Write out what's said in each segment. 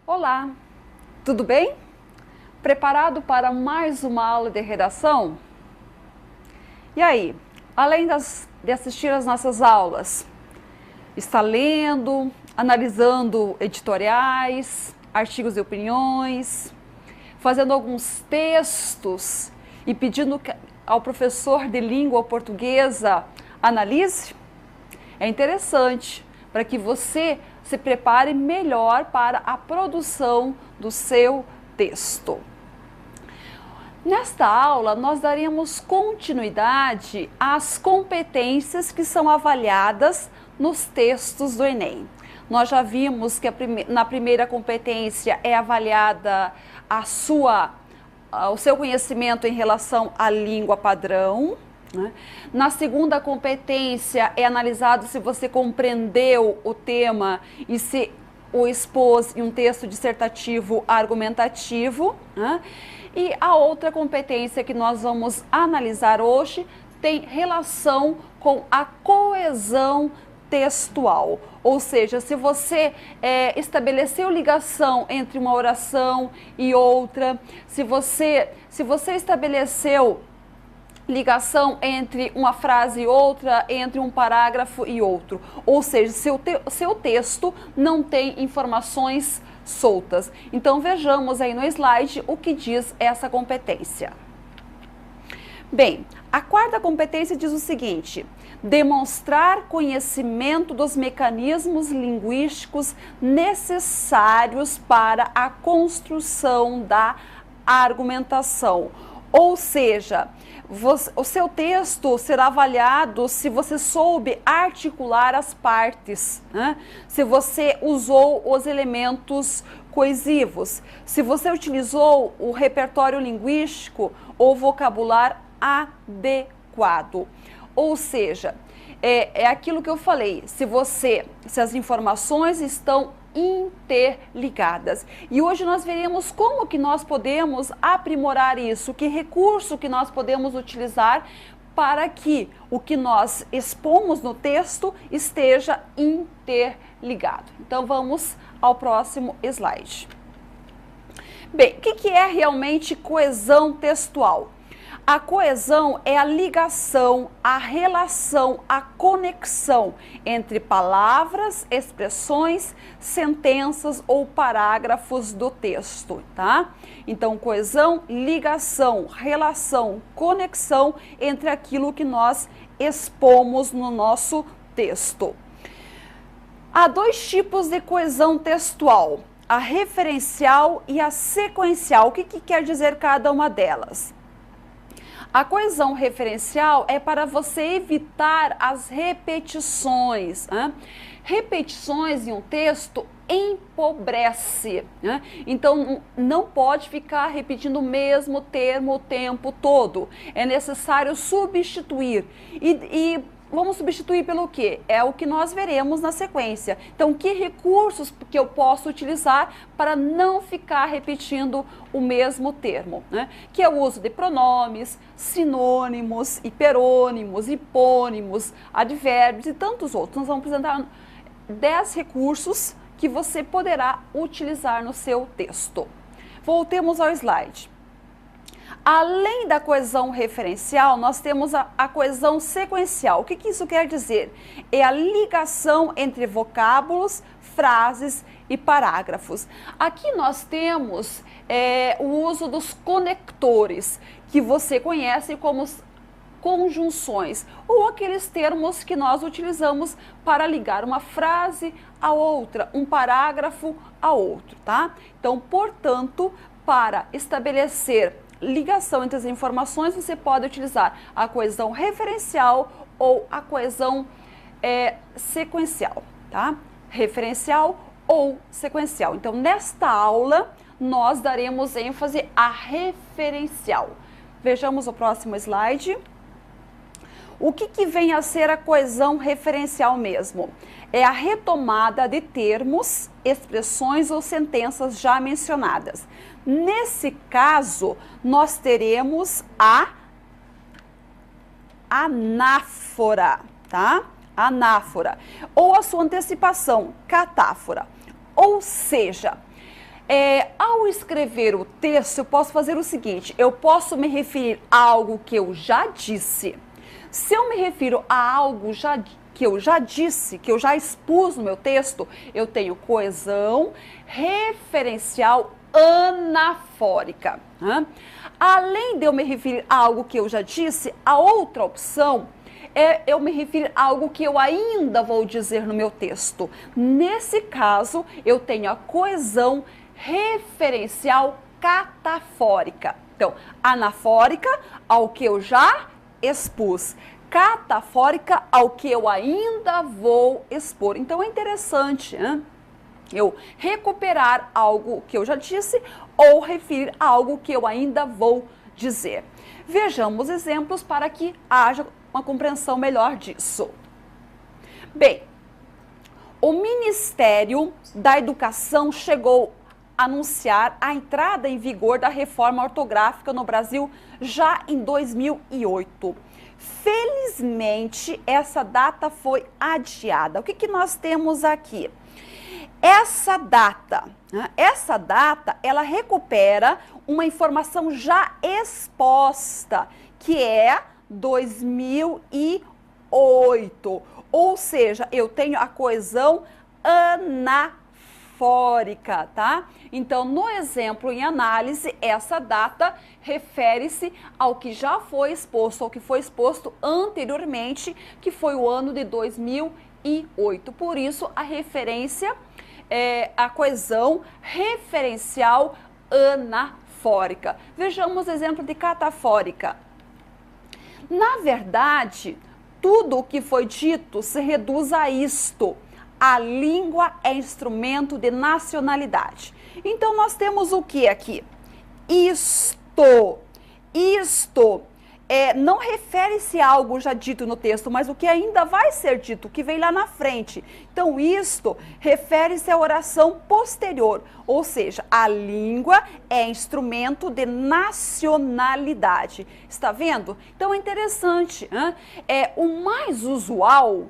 Olá, tudo bem? Preparado para mais uma aula de redação? E aí, além de assistir às nossas aulas, está lendo, analisando editoriais, artigos de opiniões, fazendo alguns textos e pedindo ao professor de língua portuguesa analise? É interessante para que você se prepare melhor para a produção do seu texto. Nesta aula, nós daremos continuidade às competências que são avaliadas nos textos do Enem. Nós já vimos que na primeira competência é avaliada o seu conhecimento em relação à língua padrão. Na segunda competência é analisado se você compreendeu o tema e se o expôs em um texto dissertativo argumentativo. E a outra competência que nós vamos analisar hoje tem relação com a coesão textual, ou seja, se você estabeleceu ligação entre uma oração e outra, se você estabeleceu ligação entre uma frase e outra, entre um parágrafo e outro. Ou seja, seu texto não tem informações soltas. Então vejamos aí no slide o que diz essa competência. Bem, a quarta competência diz o seguinte: demonstrar conhecimento dos mecanismos linguísticos necessários para a construção da argumentação. Ou seja, o seu texto será avaliado se você soube articular as partes, se você usou os elementos coesivos, se você utilizou o repertório linguístico ou vocabulário adequado. Ou seja, é aquilo que eu falei, se as informações estão interligadas. E hoje nós veremos como que nós podemos aprimorar isso, que recurso que nós podemos utilizar para que o que nós expomos no texto esteja interligado. Então vamos ao próximo slide. Bem, o que é realmente coesão textual? A coesão é a ligação, a relação, a conexão entre palavras, expressões, sentenças ou parágrafos do texto, tá? Então, coesão, ligação, relação, conexão entre aquilo que nós expomos no nosso texto. Há dois tipos de coesão textual, a referencial e a sequencial. O que quer dizer cada uma delas? A coesão referencial é para você evitar as repetições. Repetições em um texto empobrece. Então, não pode ficar repetindo o mesmo termo o tempo todo. É necessário substituir. Vamos substituir pelo quê? É o que nós veremos na sequência. Então, que recursos que eu posso utilizar para não ficar repetindo o mesmo termo, Que é o uso de pronomes, sinônimos, hiperônimos, hipônimos, advérbios e tantos outros. Nós vamos apresentar 10 recursos que você poderá utilizar no seu texto. Voltemos ao slide. Além da coesão referencial, nós temos a coesão sequencial. O que isso quer dizer? É a ligação entre vocábulos, frases e parágrafos. Aqui nós temos o uso dos conectores, que você conhece como conjunções, ou aqueles termos que nós utilizamos para ligar uma frase a outra, um parágrafo a outro, tá? Então, portanto, para estabelecer ligação entre as informações, você pode utilizar a coesão referencial ou a coesão sequencial, tá? Referencial ou sequencial. Então, nesta aula, nós daremos ênfase à referencial. Vejamos o próximo slide. O que vem a ser a coesão referencial mesmo? É a retomada de termos, expressões ou sentenças já mencionadas. Nesse caso, nós teremos a anáfora, tá? Anáfora. Ou a sua antecipação, catáfora. Ou seja, Ao escrever o texto, eu posso fazer o seguinte, eu posso me referir a algo que eu já disse. Se eu me refiro a algo que eu já disse, que eu já expus no meu texto, eu tenho coesão referencial anafórica. Né? Além de eu me referir a algo que eu já disse, a outra opção é eu me referir a algo que eu ainda vou dizer no meu texto. Nesse caso, eu tenho a coesão referencial catafórica. Então, anafórica ao que eu já expus, catafórica ao que eu ainda vou expor. Então, é interessante, né? Eu recuperar algo que eu já disse ou referir a algo que eu ainda vou dizer. Vejamos exemplos para que haja uma compreensão melhor disso. Bem, o Ministério da Educação chegou a anunciar a entrada em vigor da reforma ortográfica no Brasil já em 2008. Felizmente, essa data foi adiada. O que nós temos aqui? Essa data, ela recupera uma informação já exposta, que é 2008, ou seja, eu tenho a coesão anafórica, tá? Então, no exemplo em análise, essa data refere-se ao que já foi exposto, ao que foi exposto anteriormente, que foi o ano de 2008. Por isso, a referência a coesão referencial anafórica. Vejamos o exemplo de catafórica. Na verdade, tudo o que foi dito se reduz a isto. A língua é instrumento de nacionalidade. Então, nós temos o que aqui? Isto não refere-se a algo já dito no texto, mas o que ainda vai ser dito, o que vem lá na frente. Então, isto refere-se à oração posterior, ou seja, a língua é instrumento de nacionalidade. Está vendo? Então, é interessante. Hein? O mais usual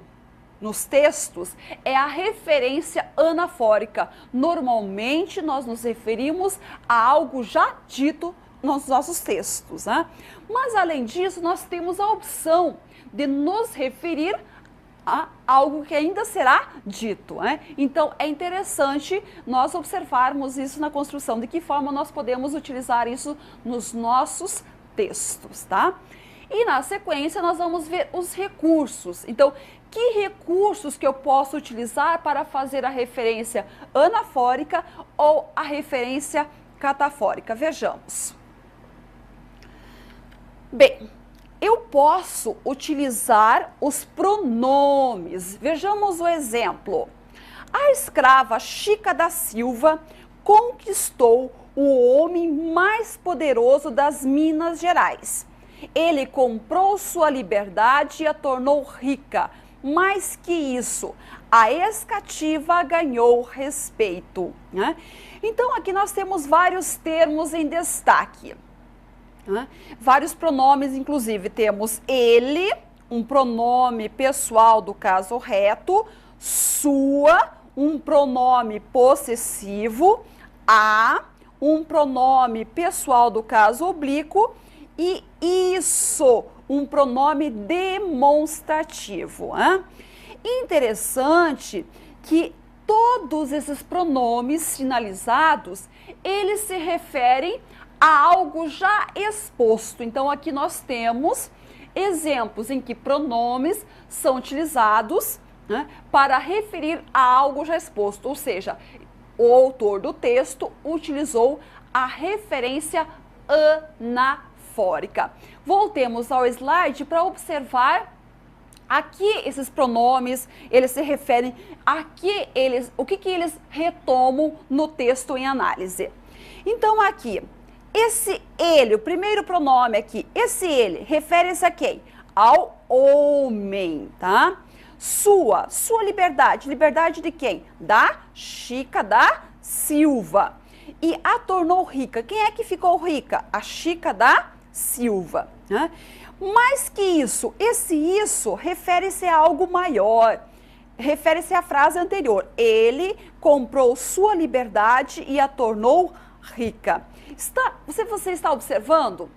nos textos é a referência anafórica. Normalmente, nós nos referimos a algo já dito nos nossos textos, né? Mas além disso, nós temos a opção de nos referir a algo que ainda será dito, né? Então, é interessante nós observarmos isso na construção, de que forma nós podemos utilizar isso nos nossos textos, tá? E na sequência, nós vamos ver os recursos. Então, que recursos que eu posso utilizar para fazer a referência anafórica ou a referência catafórica? Vejamos. Bem, eu posso utilizar os pronomes. Vejamos o exemplo. A escrava Chica da Silva conquistou o homem mais poderoso das Minas Gerais. Ele comprou sua liberdade e a tornou rica. Mais que isso, a ex-cativa ganhou respeito. Né? Então, aqui nós temos vários termos em destaque. Vários pronomes, inclusive temos ele, um pronome pessoal do caso reto, sua, um pronome possessivo, a, um pronome pessoal do caso oblíquo e isso, um pronome demonstrativo. Interessante que todos esses pronomes sinalizados, eles se referem a algo já exposto. Então, aqui nós temos exemplos em que pronomes são utilizados para referir a algo já exposto, ou seja, o autor do texto utilizou a referência anafórica. Voltemos ao slide para observar aqui esses pronomes, eles se referem a o que eles retomam no texto em análise. Então, aqui, esse ele, o primeiro pronome aqui, esse ele, refere-se a quem? Ao homem, tá? Sua liberdade, liberdade de quem? Da Chica da Silva. E a tornou rica, quem é que ficou rica? A Chica da Silva. Mais que isso, esse isso refere-se a algo maior. refere-se à frase anterior. Ele comprou sua liberdade e a tornou rica. Você está observando?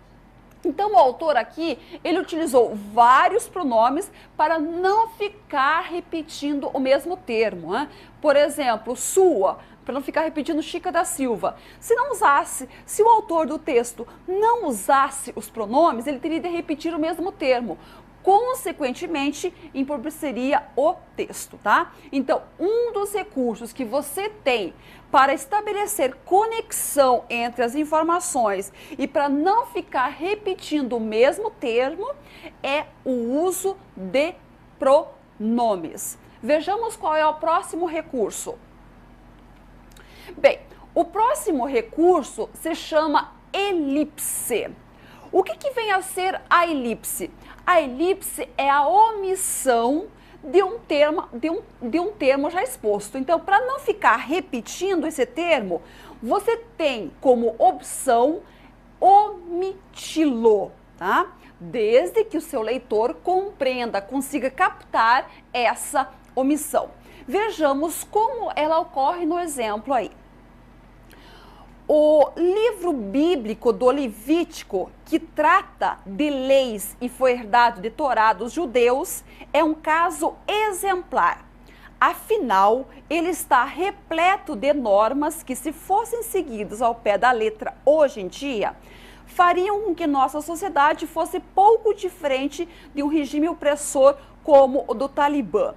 Então, o autor aqui, ele utilizou vários pronomes para não ficar repetindo o mesmo termo, né? Por exemplo, sua, para não ficar repetindo Chica da Silva. Se o autor do texto não usasse os pronomes, ele teria de repetir o mesmo termo. Consequentemente, empobreceria o texto, tá? Então, um dos recursos que você tem para estabelecer conexão entre as informações e para não ficar repetindo o mesmo termo é o uso de pronomes. Vejamos qual é o próximo recurso. Bem, o próximo recurso se chama elipse. O que vem a ser a elipse? A elipse é a omissão de um termo já exposto. Então, para não ficar repetindo esse termo, você tem como opção omiti-lo, tá? Desde que o seu leitor compreenda, consiga captar essa omissão. Vejamos como ela ocorre no exemplo aí. O livro bíblico do Levítico, que trata de leis e foi herdado de Torá dos judeus, é um caso exemplar. Afinal, ele está repleto de normas que, se fossem seguidas ao pé da letra hoje em dia, fariam com que nossa sociedade fosse pouco diferente de um regime opressor como o do Talibã.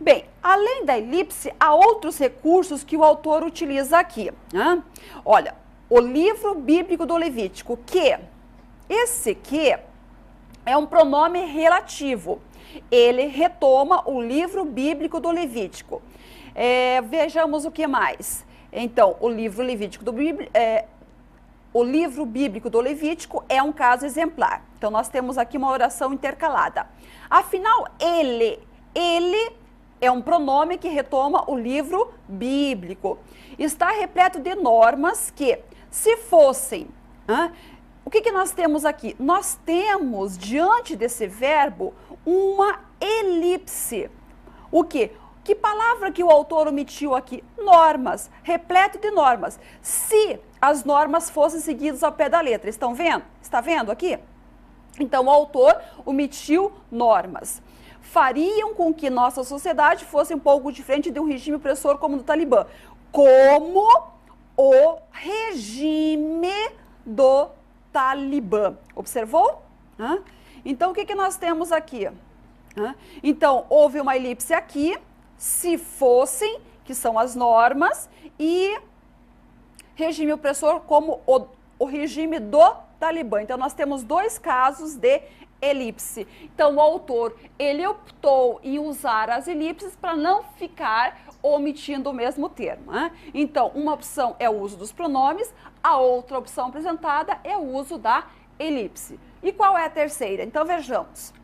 Bem, além da elipse, há outros recursos que o autor utiliza aqui, né? Olha, o livro bíblico do Levítico, esse que é um pronome relativo. Ele retoma o livro bíblico do Levítico. Vejamos o que mais. Então, o livro bíblico do Levítico é um caso exemplar. Então, nós temos aqui uma oração intercalada. Afinal, ele é um pronome que retoma o livro bíblico. Está repleto de normas que, se fossem... o que nós temos aqui? Nós temos, diante desse verbo, uma elipse. O quê? Que palavra que o autor omitiu aqui? Normas, repleto de normas. Se as normas fossem seguidas ao pé da letra, estão vendo? Está vendo aqui? Então, o autor omitiu normas. Fariam com que nossa sociedade fosse um pouco diferente de um regime opressor como o do Talibã, como o regime do Talibã. Observou? Então, o que nós temos aqui? Então, houve uma elipse aqui, se fossem, que são as normas, e regime opressor como o regime do Talibã. Então, nós temos dois casos de elipse. Então, o autor, ele optou em usar as elipses para não ficar omitindo o mesmo termo, né? Então, uma opção é o uso dos pronomes, a outra opção apresentada é o uso da elipse. E qual é a terceira? Então, vejamos.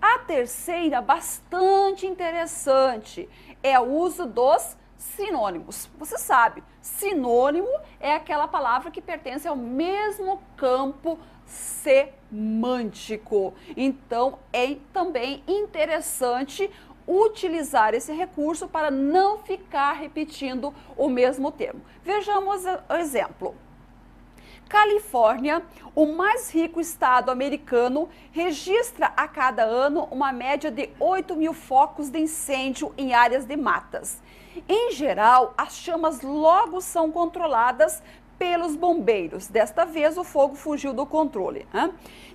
A terceira, bastante interessante, é o uso dos sinônimos. Você sabe, sinônimo é aquela palavra que pertence ao mesmo campo semântico. Então, é também interessante utilizar esse recurso para não ficar repetindo o mesmo termo. Vejamos o exemplo. Califórnia, o mais rico estado americano, registra a cada ano uma média de 8.000 focos de incêndio em áreas de matas. Em geral, as chamas logo são controladas pelos bombeiros. Desta vez, o fogo fugiu do controle.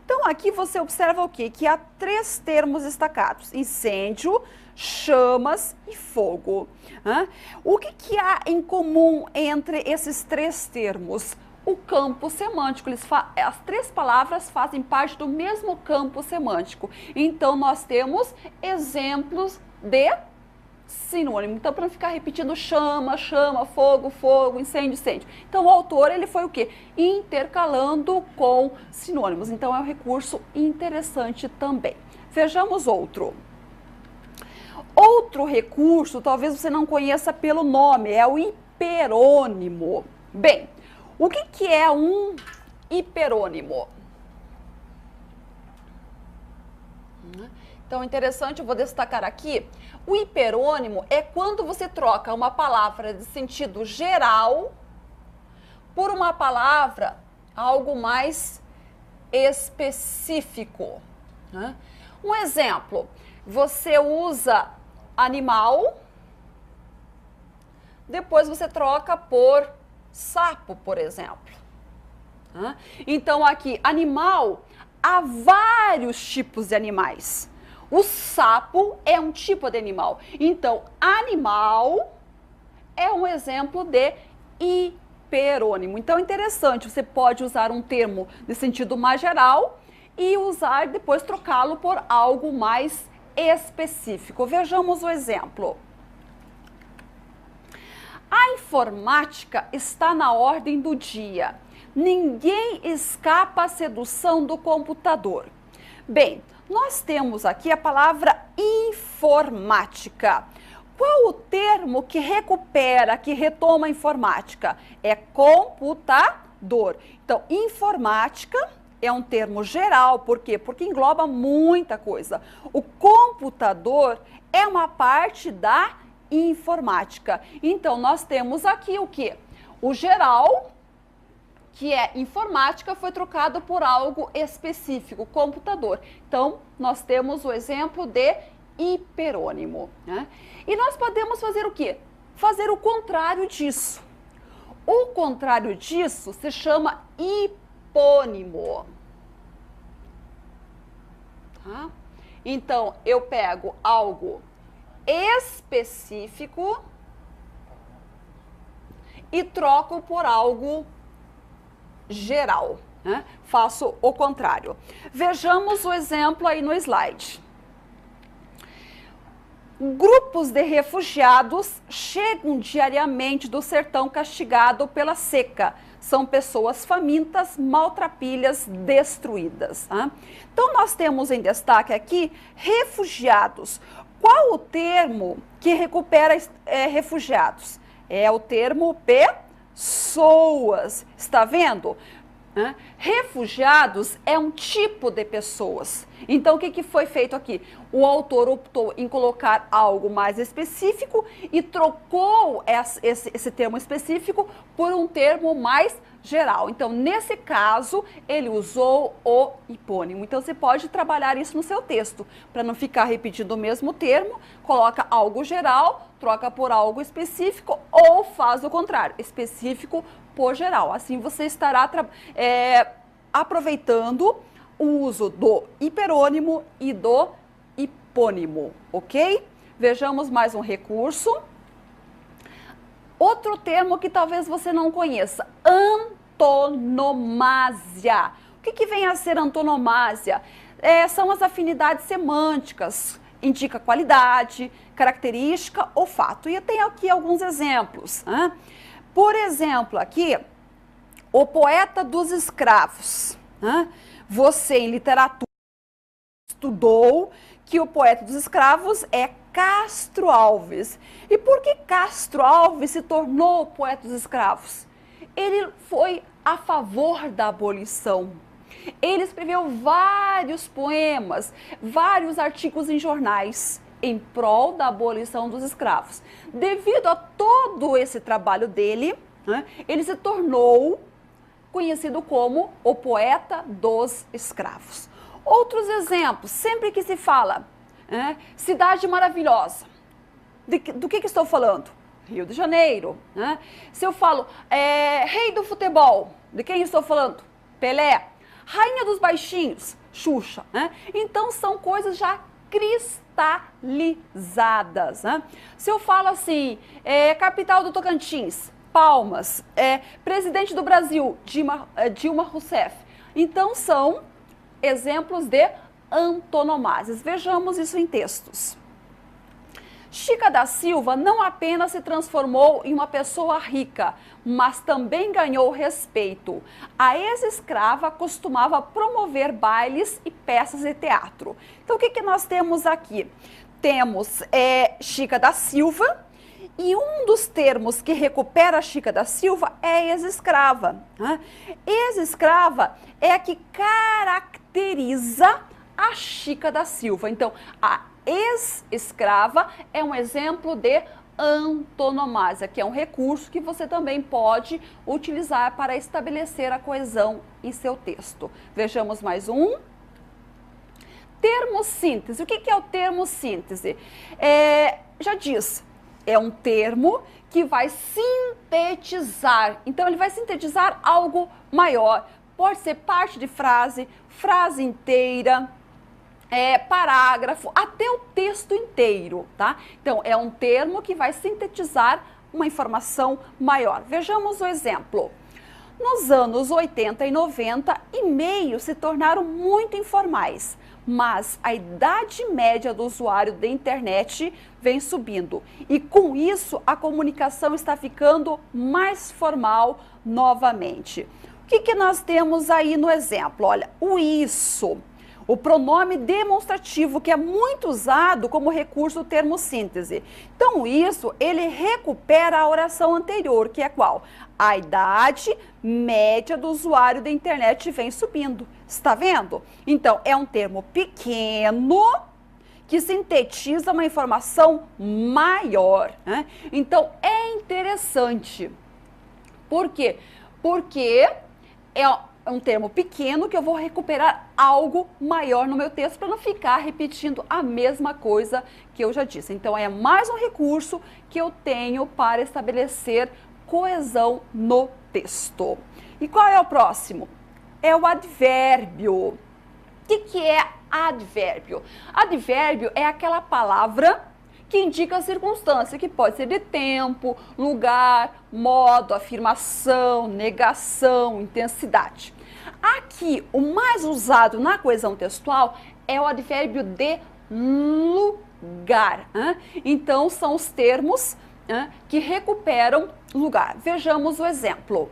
Então, aqui você observa o quê? Que há três termos destacados: incêndio, chamas e fogo. O que há em comum entre esses três termos? O campo semântico. As três palavras fazem parte do mesmo campo semântico. Então, nós temos exemplos de sinônimo. Então, para não ficar repetindo chama, chama, fogo, fogo, incêndio, incêndio. Então, o autor, ele foi o quê? Intercalando com sinônimos. Então, é um recurso interessante também. Vejamos outro. Outro recurso, talvez você não conheça pelo nome, é o hiperônimo. Bem, o que é um hiperônimo? Então, interessante, eu vou destacar aqui, o hiperônimo é quando você troca uma palavra de sentido geral por uma palavra, algo mais específico, né? Um exemplo, você usa animal, depois você troca por sapo, por exemplo. Né? Então, aqui, animal, há vários tipos de animais. O sapo é um tipo de animal. Então, animal é um exemplo de hiperônimo. Então, é interessante, você pode usar um termo de sentido mais geral e usar, depois trocá-lo por algo mais específico. Vejamos o exemplo. A informática está na ordem do dia. Ninguém escapa à sedução do computador. Bem, nós temos aqui a palavra informática. Qual o termo que recupera, que retoma a informática? É computador. Então, informática é um termo geral, por quê? Porque engloba muita coisa. O computador é uma parte da informática. Então, nós temos aqui o quê? O geral, que é informática, foi trocado por algo específico, computador. Então, nós temos o exemplo de hiperônimo, né? E nós podemos fazer o quê? Fazer o contrário disso. O contrário disso se chama hipônimo. Tá? Então, eu pego algo específico e troco por algo geral, né? Faço o contrário. Vejamos o exemplo aí no slide. Grupos de refugiados chegam diariamente do sertão castigado pela seca. São pessoas famintas, maltrapilhas, destruídas. Tá? Então, nós temos em destaque aqui refugiados. Qual o termo que recupera refugiados? É o termo pessoas. Está vendo? Refugiados é um tipo de pessoas. Então, o que foi feito aqui? O autor optou em colocar algo mais específico e trocou esse termo específico por um termo mais geral. Então, nesse caso, ele usou o hipônimo. Então, você pode trabalhar isso no seu texto. Para não ficar repetindo o mesmo termo, coloca algo geral, troca por algo específico ou faz o contrário, específico por geral. Assim, você estará aproveitando o uso do hiperônimo e do hipônimo, ok? Vejamos mais um recurso. Outro termo que talvez você não conheça, antonomásia. O que vem a ser antonomásia? São as afinidades semânticas, indica qualidade, característica ou fato. E eu tenho aqui alguns exemplos. Né? Por exemplo, aqui, o poeta dos escravos. Né? Você, em literatura, estudou que o poeta dos escravos é Castro Alves. E por que Castro Alves se tornou o poeta dos escravos? Ele foi a favor da abolição. Ele escreveu vários poemas, vários artigos em jornais em prol da abolição dos escravos. Devido a todo esse trabalho dele, né, ele se tornou conhecido como o poeta dos escravos. Outros exemplos, sempre que se fala cidade maravilhosa, do que estou falando? Rio de Janeiro. Né? Se eu falo rei do futebol, de quem estou falando? Pelé. Rainha dos baixinhos, Xuxa. Né? Então, são coisas já cristalizadas. Né? Se eu falo assim, capital do Tocantins, Palmas, presidente do Brasil, Dilma Rousseff. Então, são exemplos de antonomásias. Vejamos isso em textos. Chica da Silva não apenas se transformou em uma pessoa rica, mas também ganhou respeito. A ex-escrava costumava promover bailes e peças de teatro. Então, o que nós temos aqui? Temos Chica da Silva, e um dos termos que recupera a Chica da Silva é ex-escrava. Né? Ex-escrava é a que caracteriza a Chica da Silva. Então, a ex-escrava é um exemplo de antonomásia, que é um recurso que você também pode utilizar para estabelecer a coesão em seu texto. Vejamos mais um. Termossíntese. O que é o termossíntese? Já diz, é um termo que vai sintetizar. Então, ele vai sintetizar algo maior. Pode ser parte de frase, frase inteira, parágrafo, até o texto inteiro, tá? Então, é um termo que vai sintetizar uma informação maior. Vejamos o exemplo. Nos anos 80 e 90, e-mails se tornaram muito informais, mas a idade média do usuário da internet vem subindo. E com isso, a comunicação está ficando mais formal novamente. O que nós temos aí no exemplo? Olha, o isso. O pronome demonstrativo, que é muito usado como recurso do termo síntese. Então, isso, ele recupera a oração anterior, que é qual? A idade média do usuário da internet vem subindo. Está vendo? Então, é um termo pequeno que sintetiza uma informação maior, né? Então, é interessante. Por quê? Porque é um termo pequeno que eu vou recuperar algo maior no meu texto para não ficar repetindo a mesma coisa que eu já disse. Então, é mais um recurso que eu tenho para estabelecer coesão no texto. E qual é o próximo? É o advérbio. O que é advérbio? Advérbio é aquela palavra que indica a circunstância, que pode ser de tempo, lugar, modo, afirmação, negação, intensidade. Aqui, o mais usado na coesão textual é o advérbio de lugar. Então, são os termos que recuperam lugar. Vejamos o exemplo.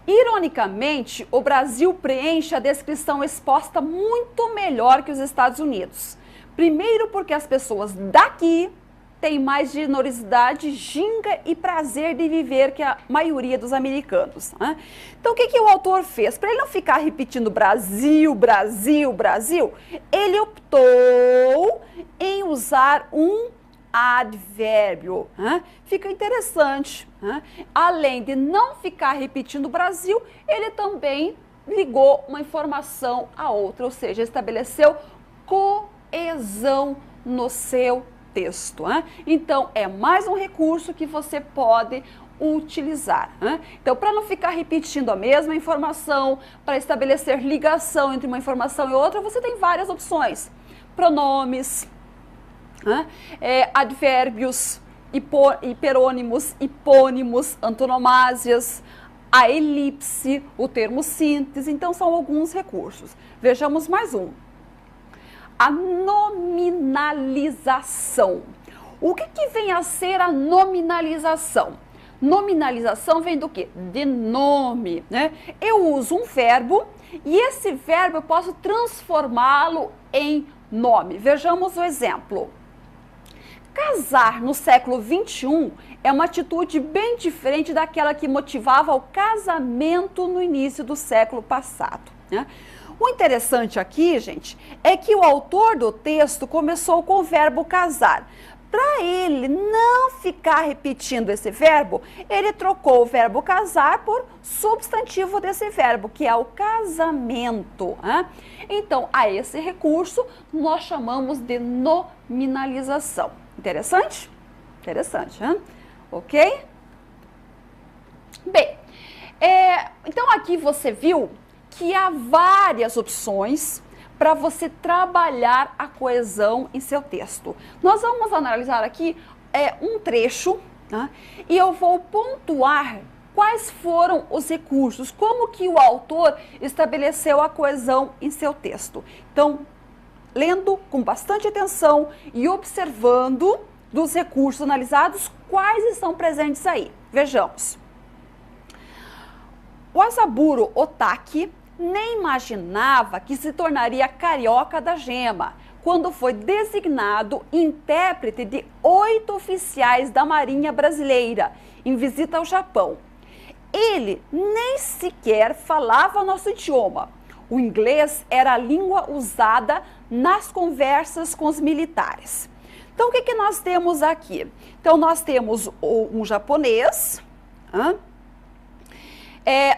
Ironicamente, o Brasil preenche a descrição exposta muito melhor que os Estados Unidos. Primeiro porque as pessoas daqui têm mais generosidade, ginga e prazer de viver que a maioria dos americanos. Então, o que o autor fez? Para ele não ficar repetindo Brasil, Brasil, Brasil, ele optou em usar um advérbio. Fica interessante. Além de não ficar repetindo Brasil, ele também ligou uma informação a outra, ou seja, estabeleceu coesão no seu texto. Então, é mais um recurso que você pode utilizar. Então, para não ficar repetindo a mesma informação, para estabelecer ligação entre uma informação e outra, você tem várias opções. Pronomes, advérbios, hiperônimos, hipônimos, antonomásias, a elipse, o termo síntese. Então, são alguns recursos. Vejamos mais um. A nominalização. O que vem a ser a nominalização? Nominalização vem do quê? De nome, né? Eu uso um verbo e esse verbo eu posso transformá-lo em nome. Vejamos o exemplo. Casar no século XXI é uma atitude bem diferente daquela que motivava o casamento no início do século passado, né? O interessante aqui, gente, é que o autor do texto começou com o verbo casar. Para ele não ficar repetindo esse verbo, ele trocou o verbo casar por substantivo desse verbo, que é o casamento. Então, a esse recurso nós chamamos de nominalização. Interessante? Interessante, ok? Bem, então aqui você viu que há várias opções para você trabalhar a coesão em seu texto. Nós vamos analisar aqui um trecho, e eu vou pontuar quais foram os recursos, como que o autor estabeleceu a coesão em seu texto. Então, lendo com bastante atenção e observando dos recursos analisados, quais estão presentes aí. Vejamos. O Asaburo Otaki nem imaginava que se tornaria carioca da gema, quando foi designado intérprete de 8 oficiais da Marinha Brasileira em visita ao Japão. Ele nem sequer falava nosso idioma. o inglês era a língua usada nas conversas com os militares. Então, o que que nós temos aqui? Então, nós temos um japonês,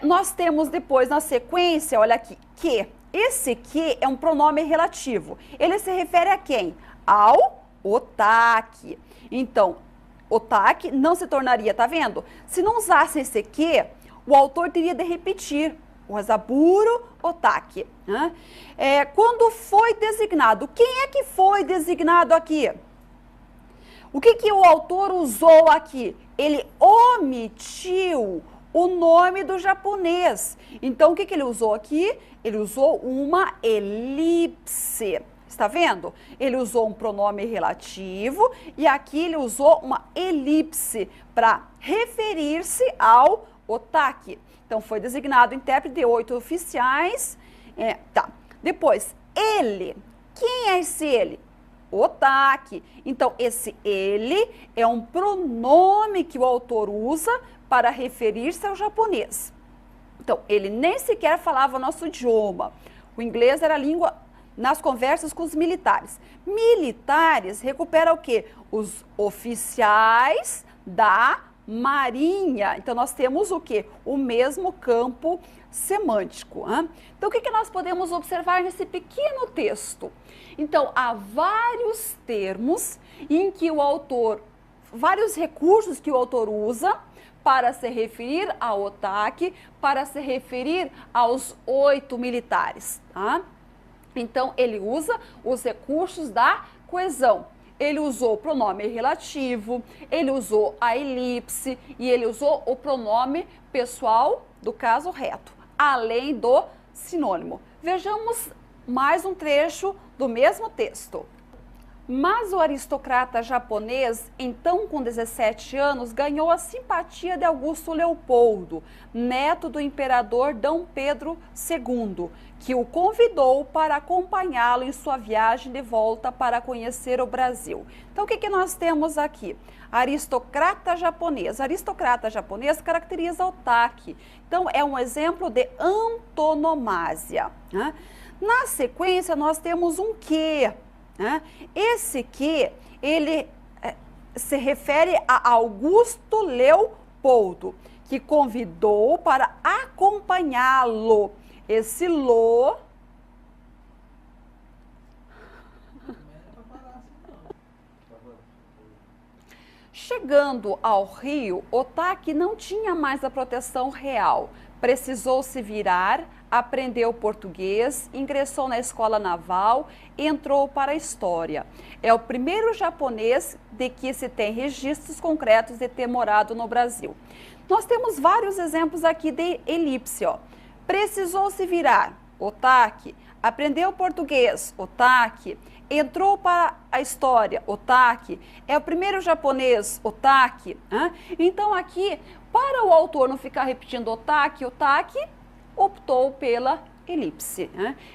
nós temos depois na sequência, olha aqui, que. Esse que é um pronome relativo. Ele se refere a quem? Ao otaki. Então, otaki não se tornaria, tá vendo? Se não usasse esse que, o autor teria de repetir. O Azaburo otaki. Quando foi designado, quem é que foi designado aqui? O que que o autor usou aqui? Ele omitiu o nome do japonês. Então, o que que ele usou aqui? Ele usou uma elipse. Está vendo? Ele usou um pronome relativo e aqui ele usou uma elipse para referir-se ao otaki. Então, foi designado intérprete de 8 oficiais. Depois, ele. Quem é esse ele? Otaki. Então, esse ele é um pronome que o autor usa para referir-se ao japonês. Então, ele nem sequer falava o nosso idioma. O inglês era a língua nas conversas com os militares. Militares recupera o quê? Os oficiais da marinha. Então, nós temos o quê? O mesmo campo semântico. Então, o que que nós podemos observar nesse pequeno texto? Então, há vários termos em que o autor, vários recursos que o autor usa para se referir ao otaki, para se referir aos 8 militares, Então, ele usa os recursos da coesão. Ele usou o pronome relativo, ele usou a elipse e ele usou o pronome pessoal do caso reto, além do sinônimo. Vejamos mais um trecho do mesmo texto. Mas o aristocrata japonês, então com 17 anos, ganhou a simpatia de Augusto Leopoldo, neto do imperador D. Pedro II, que o convidou para acompanhá-lo em sua viagem de volta para conhecer o Brasil. Então, o que que nós temos aqui? Aristocrata japonês. Aristocrata japonês caracteriza o otaki. Então, é um exemplo de antonomásia. Na sequência, nós temos um que. Esse que, ele se refere a Augusto Leopoldo, que convidou para acompanhá-lo. Esse lo... Chegando ao Rio, Otaki não tinha mais a proteção real. Precisou se virar, aprendeu português, ingressou na escola naval e entrou para a história. É o primeiro japonês de que se tem registros concretos de ter morado no Brasil. Nós temos vários exemplos aqui de elipse. Precisou se virar, otaki. Aprendeu português, otaki. Entrou para a história, otaki. É o primeiro japonês, otaki. Então aqui, para o autor não ficar repetindo otaki, otaki, optou pela elipse.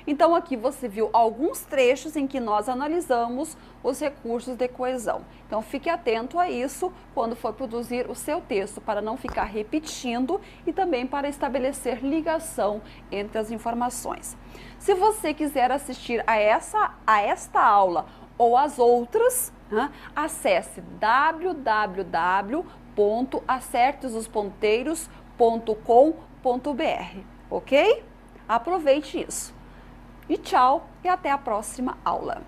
Então aqui você viu alguns trechos em que nós analisamos os recursos de coesão. Então fique atento a isso quando for produzir o seu texto, para não ficar repetindo e também para estabelecer ligação entre as informações. Se você quiser assistir a esta aula ou as outras, acesse www.acertesosponteiros.com.br, ok? Aproveite isso. E tchau, e até a próxima aula.